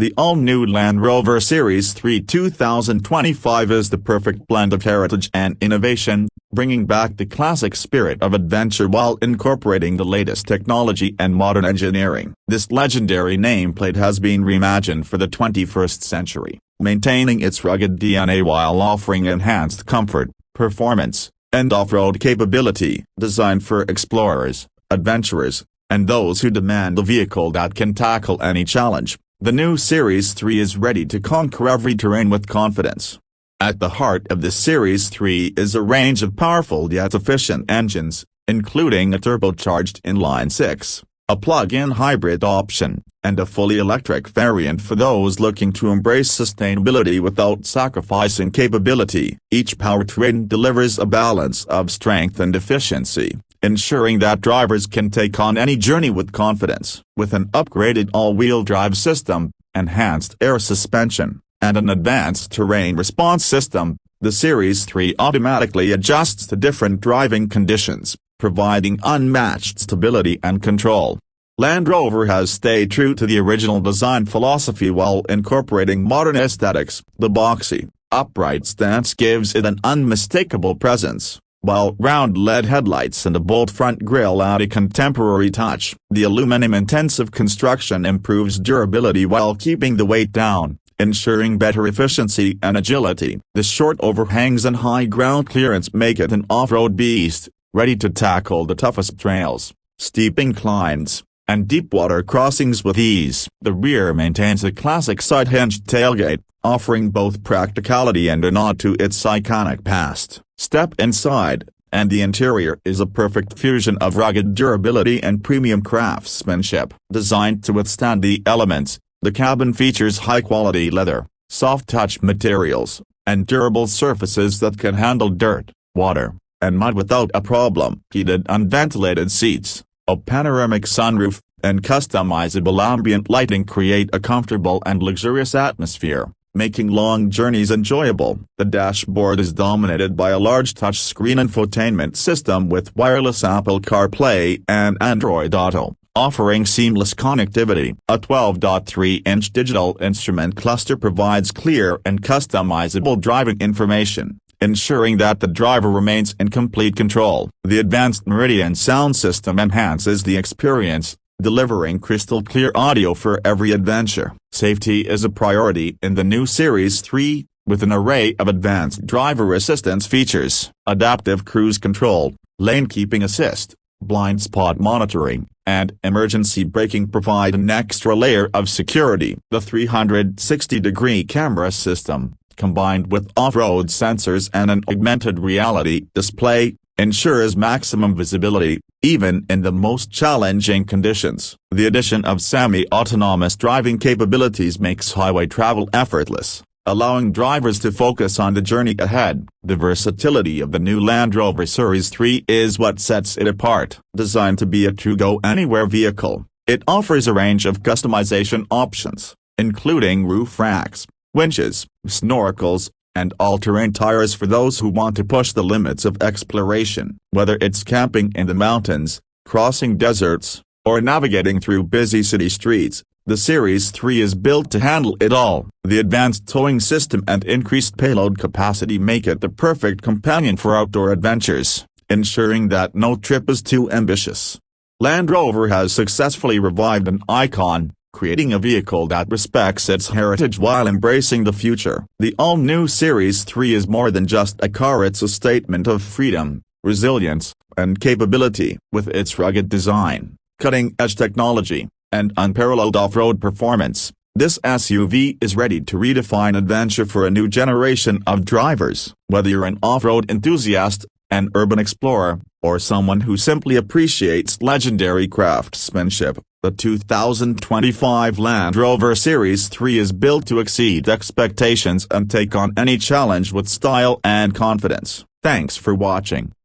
The all-new Land Rover Series III 2025 is the perfect blend of heritage and innovation, bringing back the classic spirit of adventure while incorporating the latest technology and modern engineering. This legendary nameplate has been reimagined for the 21st century, maintaining its rugged DNA while offering enhanced comfort, performance, and off-road capability. Designed for explorers, adventurers, and those who demand a vehicle that can tackle any challenge, the new Series 3 is ready to conquer every terrain with confidence. At the heart of the Series 3 is a range of powerful yet efficient engines, including a turbocharged inline-six, a plug-in hybrid option, and a fully electric variant for those looking to embrace sustainability without sacrificing capability. Each powertrain delivers a balance of strength and efficiency, ensuring that drivers can take on any journey with confidence. With an upgraded all-wheel drive system, enhanced air suspension, and an advanced terrain response system, the Series 3 automatically adjusts to different driving conditions, providing unmatched stability and control. Land Rover has stayed true to the original design philosophy while incorporating modern aesthetics. The boxy, upright stance gives it an unmistakable presence, while round LED headlights and a bold front grille add a contemporary touch. The aluminum-intensive construction improves durability while keeping the weight down, ensuring better efficiency and agility. The short overhangs and high ground clearance make it an off-road beast, ready to tackle the toughest trails, steep inclines, and deep water crossings with ease. The rear maintains a classic side-hinged tailgate, offering both practicality and a nod to its iconic past. Step inside, and the interior is a perfect fusion of rugged durability and premium craftsmanship. Designed to withstand the elements, the cabin features high-quality leather, soft-touch materials, and durable surfaces that can handle dirt, water, and mud without a problem. Heated unventilated seats, a panoramic sunroof, and customizable ambient lighting create a comfortable and luxurious atmosphere, making long journeys enjoyable. The dashboard is dominated by a large touchscreen infotainment system with wireless Apple CarPlay and Android Auto, offering seamless connectivity. A 12.3-inch digital instrument cluster provides clear and customizable driving information, ensuring that the driver remains in complete control. The advanced Meridian sound system enhances the experience, delivering crystal-clear audio for every adventure. Safety is a priority in the new Series 3, with an array of advanced driver assistance features. Adaptive cruise control, lane keeping assist, blind spot monitoring, and emergency braking provide an extra layer of security. The 360-degree camera system, combined with off-road sensors and an augmented reality display, ensures maximum visibility, even in the most challenging conditions. The addition of semi-autonomous driving capabilities makes highway travel effortless, allowing drivers to focus on the journey ahead. The versatility of the new Land Rover Series 3 is what sets it apart. Designed to be a true go-anywhere vehicle, it offers a range of customization options, including roof racks, winches, snorkels, and all-terrain tires for those who want to push the limits of exploration. Whether it's camping in the mountains, crossing deserts, or navigating through busy city streets, the Series 3 is built to handle it all. The advanced towing system and increased payload capacity make it the perfect companion for outdoor adventures, ensuring that no trip is too ambitious. Land Rover has successfully revived an icon, creating a vehicle that respects its heritage while embracing the future. The all-new Series 3 is more than just a car, it's a statement of freedom, resilience, and capability. With its rugged design, cutting-edge technology, and unparalleled off-road performance, this SUV is ready to redefine adventure for a new generation of drivers. Whether you're an off-road enthusiast, an urban explorer, or someone who simply appreciates legendary craftsmanship, the 2025 Land Rover Series 3 is built to exceed expectations and take on any challenge with style and confidence. Thanks for watching.